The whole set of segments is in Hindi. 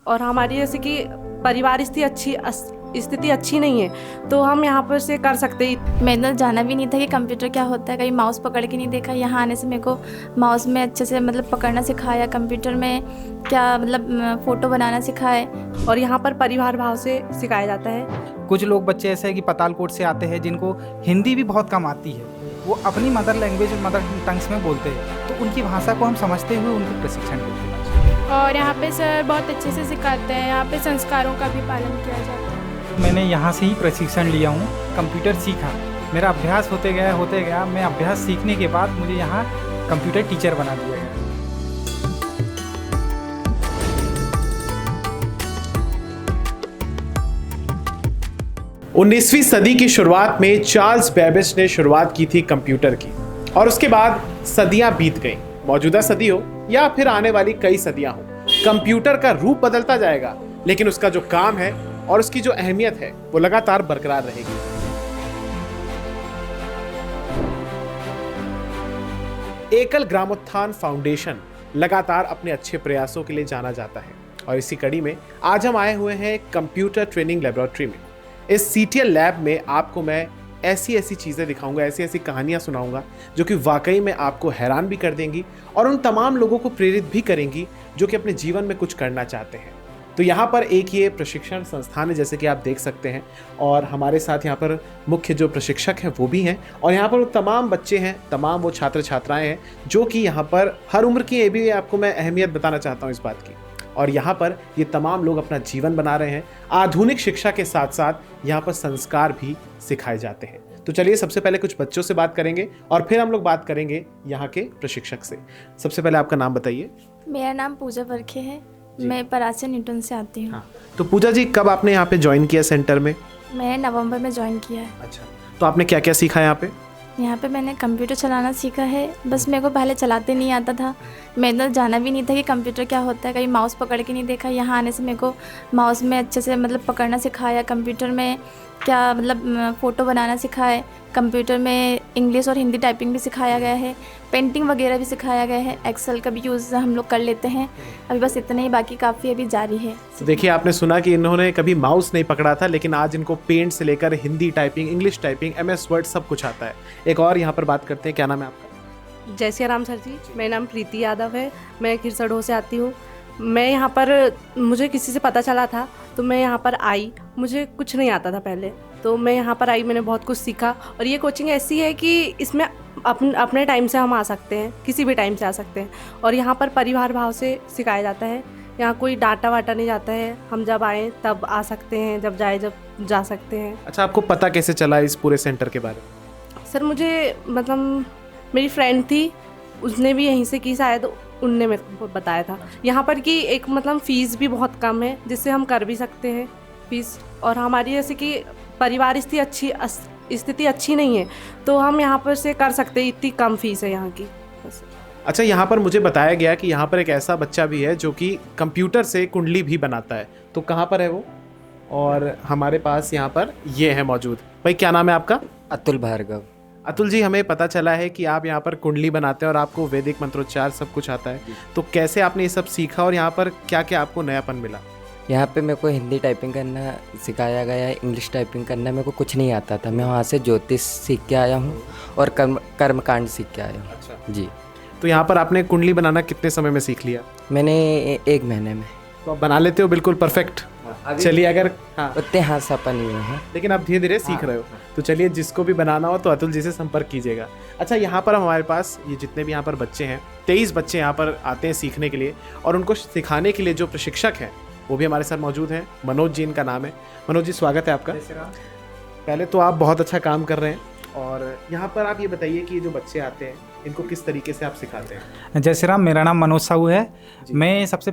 और हमारी जैसे कि परिवार स्थिति अच्छी नहीं है, तो हम यहाँ पर से कर सकते हैं। मैंने जाना भी नहीं था कि कंप्यूटर क्या होता है, कहीं माउस पकड़ के नहीं देखा। यहाँ आने से मेरे को माउस में अच्छे से मतलब पकड़ना सिखाया, कंप्यूटर में क्या मतलब फ़ोटो बनाना सिखाए। और यहाँ पर परिवार भाव से सिखाया जाता है। कुछ लोग बच्चे ऐसे हैं कि पतालकोट से आते हैं जिनको हिंदी भी बहुत कम आती है, वो अपनी मदर लैंग्वेज मदर टंग्स में बोलते हैं, तो उनकी भाषा को हम समझते हुए उनको प्रशिक्षण देते हैं। और यहाँ पे सर बहुत अच्छे से सिखाते हैं, यहाँ पे संस्कारों का भी पालन किया जाता है। मैंने यहाँ से ही प्रशिक्षण लिया हूँ, कंप्यूटर सीखा, मेरा अभ्यास होते गया, मैं अभ्यास सीखने के बाद मुझे यहाँ कंप्यूटर टीचर बना दिया गया। 19वीं सदी की शुरुआत में चार्ल्स बेबेज ने शुरुआत की थी कंप्यूटर की, और उसके बाद सदियां बीत गईं। मौजूदा सदी हो या फिर आने वाली कई सदियां हो, कंप्यूटर का रूप बदलता जाएगा, लेकिन उसका जो काम है और उसकी जो अहमियत है वो लगातार बरकरार रहेगी। एकल ग्रामोत्थान फाउंडेशन लगातार अपने अच्छे प्रयासों के लिए जाना जाता है, और इसी कड़ी में आज हम आए हुए हैं कंप्यूटर ट्रेनिंग लेबोरेटरी में। इस CTL लैब में आपको मैं ऐसी चीज़ें दिखाऊंगा, ऐसी कहानियां सुनाऊंगा जो कि वाकई में आपको हैरान भी कर देंगी और उन तमाम लोगों को प्रेरित भी करेंगी जो कि अपने जीवन में कुछ करना चाहते हैं। तो यहाँ पर एक ये प्रशिक्षण संस्थान है, जैसे कि आप देख सकते हैं, और हमारे साथ यहाँ पर मुख्य जो प्रशिक्षक हैं वो भी हैं, और यहाँ पर वो तमाम बच्चे हैं, तमाम वो छात्र छात्राएं हैं जो कि यहाँ पर हर उम्र की, ये भी आपको मैं अहमियत बताना चाहता हूँ इस बात की। और यहाँ पर ये तमाम लोग अपना जीवन बना रहे हैं। आधुनिक शिक्षा के साथ साथ यहाँ पर संस्कार भी सिखाए जाते हैं। तो चलिए सबसे पहले कुछ बच्चों से बात करेंगे और फिर हम लोग बात करेंगे यहाँ के प्रशिक्षक से। सबसे पहले आपका नाम बताइए। मेरा नाम पूजा बरखे है, मैं परासी न्यूटन से आती हूँ। हाँ, तो पूजा जी कब आपने यहाँ पे ज्वाइन किया सेंटर में? मैंने नवंबर में ज्वाइन किया है। अच्छा, तो आपने क्या क्या सीखा यहाँ पे? यहाँ पे मैंने कंप्यूटर चलाना सीखा है, बस मेरे को पहले चलाते नहीं आता था। मैंने जाना भी नहीं था कि कंप्यूटर क्या होता है, कहीं माउस पकड़ के नहीं देखा। यहाँ आने से मेरे को माउस में अच्छे से मतलब पकड़ना सिखाया, कंप्यूटर में क्या मतलब फ़ोटो बनाना सिखाए, कंप्यूटर में इंग्लिश और हिंदी टाइपिंग भी सिखाया गया है, पेंटिंग वगैरह भी सिखाया गया है, एक्सेल का भी यूज़ हम लोग कर लेते हैं। अभी बस इतना ही, बाकी काफ़ी अभी जारी है। तो देखिए, आपने सुना कि इन्होंने कभी माउस नहीं पकड़ा था, लेकिन आज इनको पेंट से लेकर Hindi typing, English typing, MS word सब कुछ आता है। एक और यहाँ पर बात करते हैं, क्या नाम है आपका? जय श्री राम सर जी, मेरा नाम प्रीति यादव है, मैं खिरसडोह से आती हूँ। मैं यहाँ पर, मुझे किसी से पता चला था तो मैं यहाँ पर आई। मुझे कुछ नहीं आता था पहले, तो मैं यहाँ पर आई, मैंने बहुत कुछ सीखा। और ये कोचिंग ऐसी है कि इसमें अपने टाइम से हम आ सकते हैं, किसी भी टाइम से आ सकते हैं। और यहाँ पर परिवार भाव से सिखाया जाता है, यहाँ कोई डांटा वाटा नहीं जाता है। हम जब आए तब आ सकते हैं, जब जाए जब जा सकते हैं। अच्छा, आपको पता कैसे चला इस पूरे सेंटर के बारे में? सर मुझे मतलब मेरी फ्रेंड थी, उसने भी यहीं से की, शायद उनने मेरे को बताया था यहाँ पर कि एक मतलब फ़ीस भी बहुत कम है, जिससे हम कर भी सकते हैं फ़ीस। और हमारी जैसे कि परिवार स्थिति अच्छी नहीं है, तो हम यहाँ पर से कर सकते हैं, इतनी कम फ़ीस है यहाँ की बस। अच्छा, यहाँ पर मुझे बताया गया कि यहाँ पर एक ऐसा बच्चा भी है जो कि कंप्यूटर से कुंडली भी बनाता है, तो कहाँ पर है वो? और हमारे पास यहाँ पर ये है मौजूद। भाई, क्या नाम है आपका? अतुल भार्गव। अतुल जी, हमें पता चला है कि आप यहाँ पर कुंडली बनाते हैं और आपको वैदिक मंत्रोच्चार सब कुछ आता है, तो कैसे आपने ये सब सीखा और यहाँ पर क्या क्या आपको नयापन मिला? यहाँ पे मेरे को हिंदी टाइपिंग करना सिखाया गया है, इंग्लिश टाइपिंग करना मेरे को कुछ नहीं आता था। मैं वहाँ से ज्योतिष सीख के आया हूँ और कर्मकांड सीख के आया हूँ। अच्छा जी। तो यहाँ पर आपने कुंडली बनाना कितने समय में सीख लिया? मैंने 1 महीने में। तो आप बना लेते हो बिल्कुल परफेक्ट? चलिए, अगर उतने हाथ सापा नहीं हुए हैं, लेकिन आप धीरे धीरे सीख रहे हो। तो चलिए, जिसको भी बनाना हो तो अतुल जी से संपर्क कीजिएगा। अच्छा, यहाँ पर हमारे पास ये जितने भी यहाँ पर बच्चे हैं, 23 बच्चे यहाँ पर आते हैं सीखने के लिए, और उनको सिखाने के लिए जो प्रशिक्षक हैं वो भी हमारे साथ मौजूद हैं। मनोज जी इनका नाम है। मनोज जी, स्वागत है आपका। पहले तो आप बहुत अच्छा काम कर रहे हैं, और यहाँ पर आप ये बताइए कि ये जो बच्चे आते हैं इनको किस तरीके से आप सिखाते हैं? जय श्री राम, मेरा नाम मनोज साहू है। मैं सबसे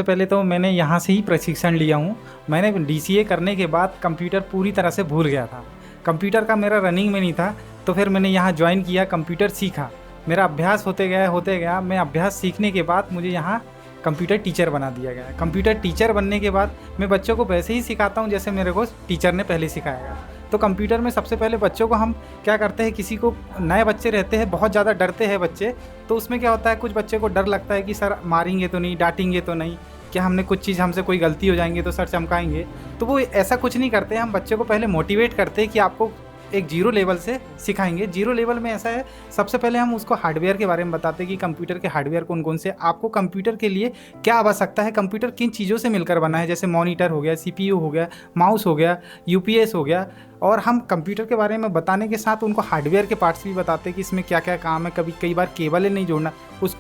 पहले तो मैंने यहाँ से ही प्रशिक्षण लिया हूँ। मैंने DCA करने के बाद कंप्यूटर पूरी तरह से भूल गया था, कंप्यूटर का मेरा रनिंग में नहीं था, तो फिर मैंने यहाँ ज्वाइन किया, कंप्यूटर सीखा, मेरा अभ्यास होते गया। मैं अभ्यास सीखने के बाद मुझे यहाँ कंप्यूटर टीचर बना दिया गया। कंप्यूटर टीचर बनने के बाद मैं बच्चों को वैसे ही सिखाता हूँ जैसे मेरे को टीचर ने पहले सिखाया गया। तो कंप्यूटर में सबसे पहले बच्चों को हम क्या करते हैं, किसी को नए बच्चे रहते हैं, बहुत ज़्यादा डरते हैं बच्चे, तो उसमें क्या होता है, कुछ बच्चे को डर लगता है कि सर मारेंगे तो नहीं, डांटेंगे तो नहीं, क्या हमने कुछ चीज़ हमसे कोई गलती हो जाएंगे तो सर चमकाएंगे, तो वो ऐसा कुछ नहीं करते हैं। हम बच्चे को पहले मोटिवेट करते हैं कि आपको एक जीरो लेवल से सिखाएंगे। जीरो लेवल में ऐसा है, सबसे पहले हम उसको हार्डवेयर के बारे में बताते हैं कि कंप्यूटर के हार्डवेयर कौन कौन से, आपको कंप्यूटर के लिए क्या आवश्यकता है, कंप्यूटर किन चीज़ों से मिलकर बना है, जैसे मॉनिटर हो गया, CPU हो गया, माउस हो गया, UPS हो गया। और हम कंप्यूटर के बारे में बताने के साथ उनको हार्डवेयर के पार्ट्स भी बताते हैं कि इसमें क्या क्या काम है। कई बार केबल नहीं जोड़ना,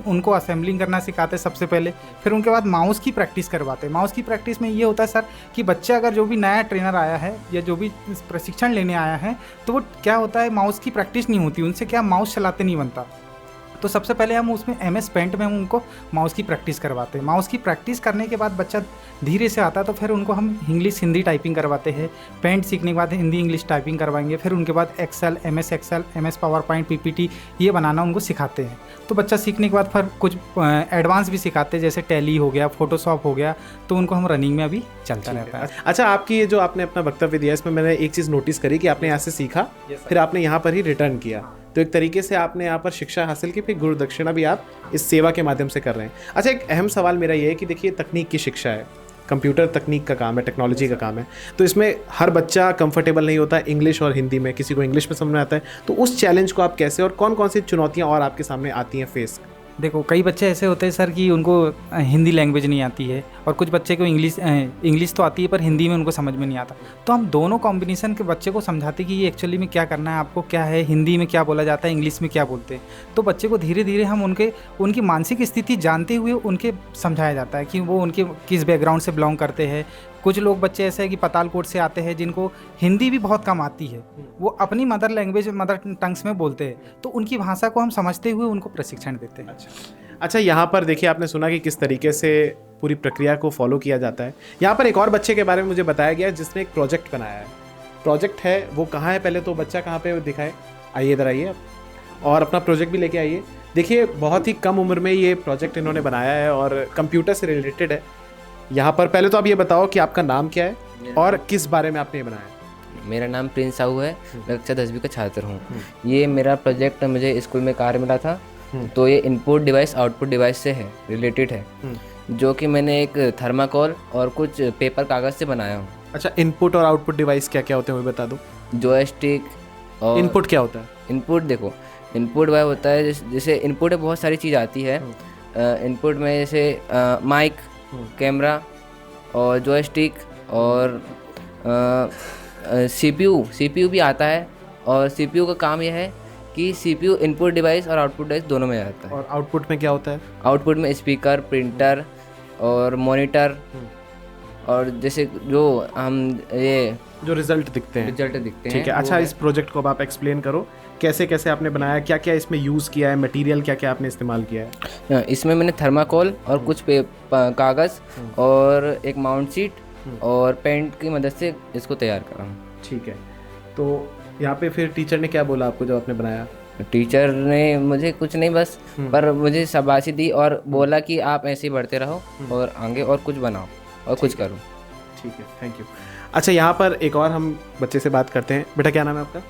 उनको असेंबलिंग करना सिखाते हैं सबसे पहले। फिर उनके बाद माउस की प्रैक्टिस करवाते हैं। माउस की प्रैक्टिस में ये होता है सर कि बच्चा अगर जो भी नया ट्रेनर आया है या जो भी प्रशिक्षण लेने आया है, तो वो क्या होता है, माउस की प्रैक्टिस नहीं होती उनसे, क्या माउस चलाते नहीं बनता। तो सबसे पहले हम उसमें MS पेंट में हम उनको माउस की प्रैक्टिस करवाते हैं। माउस की प्रैक्टिस करने के बाद बच्चा धीरे से आता है, तो फिर उनको हम इंग्लिश हिंदी टाइपिंग करवाते हैं। पेंट सीखने के बाद हिंदी इंग्लिश टाइपिंग करवाएंगे। फिर उनके बाद Excel, MS Excel, MS PowerPoint, PPT ये बनाना उनको सिखाते हैं। तो बच्चा सीखने के बाद फिर कुछ एडवांस भी सिखाते हैं, जैसे टैली हो गया, फोटोशॉप हो गया, तो उनको हम रनिंग में अभी चलता रहता है। अच्छा, आपकी ये जो आपने अपना वक्तव्य दिया, इसमें मैंने एक चीज़ नोटिस करी कि आपने यहाँ से सीखा, फिर आपने यहाँ पर ही रिटर्न किया। तो एक तरीके से आपने यहाँ पर शिक्षा हासिल की, फिर गुरु दक्षिणा भी आप इस सेवा के माध्यम से कर रहे हैं। अच्छा, एक अहम सवाल मेरा ये है कि देखिए, तकनीक की शिक्षा है, कंप्यूटर तकनीक का काम है, टेक्नोलॉजी का काम है, तो इसमें हर बच्चा कंफर्टेबल नहीं होता इंग्लिश और हिंदी में, किसी को इंग्लिश में समझ में आता है। तो उस चैलेंज को आप कैसे, और कौन कौन सी चुनौतियाँ और आपके सामने आती हैं फेस? देखो, कई बच्चे ऐसे होते हैं सर कि उनको हिंदी लैंग्वेज नहीं आती है, और कुछ बच्चे को इंग्लिश तो आती है पर हिंदी में उनको समझ में नहीं आता। तो हम दोनों कॉम्बिनेशन के बच्चे को समझाते कि ये एक्चुअली में क्या करना है, आपको क्या है, हिंदी में क्या बोला जाता है, इंग्लिश में क्या बोलते हैं। तो बच्चे को धीरे धीरे हम उनकी मानसिक स्थिति जानते हुए उनके समझाया जाता है कि वो उनके किस बैकग्राउंड से बिलोंग करते हैं। कुछ लोग बच्चे ऐसे हैं कि पतालकोट से आते हैं, जिनको हिंदी भी बहुत कम आती है, वो अपनी मदर टंग्स में बोलते हैं, तो उनकी भाषा को हम समझते हुए उनको प्रशिक्षण देते हैं। अच्छा, यहाँ पर देखिए, आपने सुना कि किस तरीके से पूरी प्रक्रिया को फॉलो किया जाता है। यहाँ पर एक और बच्चे के बारे में मुझे बताया गया जिसने एक प्रोजेक्ट बनाया है। प्रोजेक्ट है वो कहाँ है, पहले तो बच्चा कहाँ पे दिखाए, आइए इधर आइए आप, और अपना प्रोजेक्ट भी लेके आइए। देखिए, बहुत ही कम उम्र में ये प्रोजेक्ट इन्होंने बनाया है और कंप्यूटर से रिलेटेड है। यहाँ पर पहले तो आप ये बताओ कि आपका नाम क्या है और किस बारे में आपने ये बनाया? मेरा नाम प्रिंस साहू है, मैं कक्षा 10वीं का छात्र हूँ। ये मेरा प्रोजेक्ट मुझे स्कूल में कार्य मिला था, तो ये इनपुट डिवाइस आउटपुट डिवाइस से है, रिलेटेड है, जो कि मैंने एक थर्माकोल और कुछ पेपर कागज़ से बनाया हूँ। अच्छा, इनपुट और आउटपुट डिवाइस क्या क्या होते हैं वो बता दो। जॉयस्टिक और इनपुट क्या होता है? इनपुट देखो, इनपुट वह होता है जैसे इनपुट में बहुत सारी चीज़ आती है। इनपुट में जैसे माइक, कैमरा और जॉयस्टिक और CPU भी आता है। और CPU का काम यह है कि CPU इनपुट डिवाइस और आउटपुट डिवाइस दोनों में आता है। और आउटपुट में क्या होता है? आउटपुट में स्पीकर, प्रिंटर और मॉनिटर, और जैसे जो हम ये जो रिजल्ट दिखते हैं, दिखते हैं। ठीक है। अच्छा, इस प्रोजेक्ट को अब आप एक्सप्लेन करो, कैसे कैसे आपने बनाया, क्या क्या इसमें यूज़ किया है, मटेरियल क्या क्या आपने इस्तेमाल किया है? इसमें मैंने थर्माकोल और कुछ कागज़ और एक माउंट शीट और पेंट की मदद से इसको तैयार करा हूँ। ठीक है। तो यहाँ पे फिर टीचर ने क्या बोला आपको जब आपने बनाया? टीचर ने मुझे कुछ नहीं बस पर मुझे शाबाशी दी और बोला कि आप ऐसे ही बढ़ते रहो और आगे और कुछ बनाओ और कुछ करो। ठीक है, थैंक यू। अच्छा, यहाँ पर एक और हम बच्चे से बात करते हैं। बेटा, क्या नाम है आपका?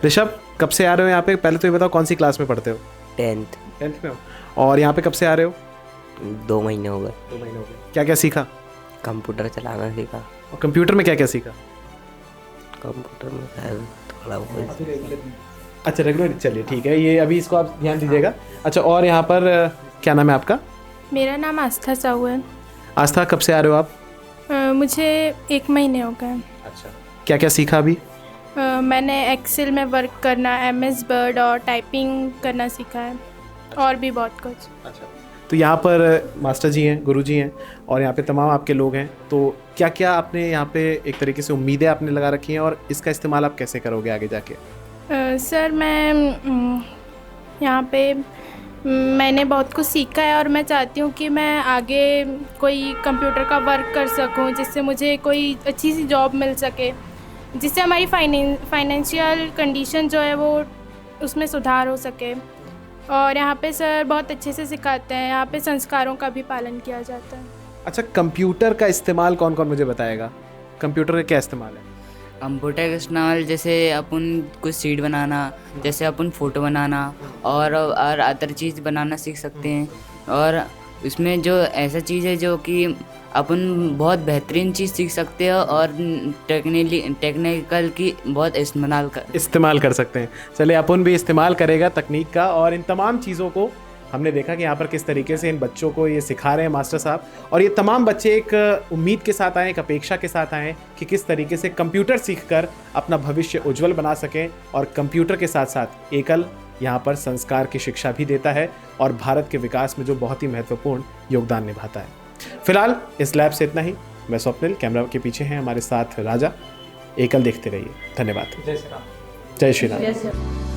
ऋषभ, कब से आ रहे हो यहाँ पे? पहले तो ये बताओ, कौन सी क्लास में पढ़ते हो? 10th में हो। और यहाँ पे कब से आ रहे हो? 2 महीने हो गए। 2 महीने हो गए। क्या क्या सीखा? कंप्यूटर चलाना सीखा। और कंप्यूटर में क्या क्या सीखा? कंप्यूटर में शायद थोड़ा बहुत। अच्छा, रेगुलर, चलिए ठीक है, ये अभी इसको आप ध्यान दीजिएगा। अच्छा, और यहाँ पर क्या नाम है आपका? मेरा नाम आस्था साहू है। आस्था, कब से आ रहे हो आप? मुझे 1 महीने हो गए। अच्छा, क्या क्या सीखा अभी? मैंने एक्सेल में वर्क करना, MS वर्ड और टाइपिंग करना सीखा है, और भी बहुत कुछ। अच्छा, तो यहाँ पर मास्टर जी हैं, गुरु जी हैं, और यहाँ पे तमाम आपके लोग हैं। तो क्या क्या आपने यहाँ पे एक तरीके से उम्मीदें आपने लगा रखी हैं, और इसका इस्तेमाल आप कैसे करोगे आगे जाके? सर, मैं यहाँ पे मैंने बहुत कुछ सीखा है और मैं चाहती हूँ कि मैं आगे कोई कंप्यूटर का वर्क कर सकूँ, जिससे मुझे कोई अच्छी सी जॉब मिल सके, जिससे हमारी फाइनेंशियल कंडीशन जो है वो उसमें सुधार हो सके। और यहाँ पे सर बहुत अच्छे से सिखाते हैं, यहाँ पे संस्कारों का भी पालन किया जाता है। अच्छा, कंप्यूटर का इस्तेमाल कौन कौन मुझे बताएगा? कंप्यूटर का क्या इस्तेमाल है? कंप्यूटर का इस्तेमाल जैसे अपन कुछ सीट बनाना, जैसे अपन फ़ोटो बनाना और अदर चीज़ बनाना सीख सकते हैं। और उसमें जो ऐसा चीज़ है जो कि अपन बहुत बेहतरीन चीज़ सीख सकते हैं और टेक्निकल की बहुत इस्तेमाल कर सकते हैं। चलिए अपन भी इस्तेमाल करेगा तकनीक का, और इन तमाम चीज़ों को हमने देखा कि यहाँ पर किस तरीके से इन बच्चों को ये सिखा रहे हैं मास्टर साहब, और ये तमाम बच्चे एक उम्मीद के साथ आए, एक अपेक्षा के साथ आए कि किस तरीके से कंप्यूटर सीखकर अपना भविष्य उज्जवल बना सकें। और कंप्यूटर के साथ साथ एकल यहाँ पर संस्कार की शिक्षा भी देता है और भारत के विकास में जो बहुत ही महत्वपूर्ण योगदान निभाता है। फिलहाल इस लैब से इतना ही। मैं स्वप्निल, कैमरा के पीछे हैं हमारे साथ राजा। एकल देखते रहिए। धन्यवाद। जय श्री राम। जय श्री राम। Yes, sir.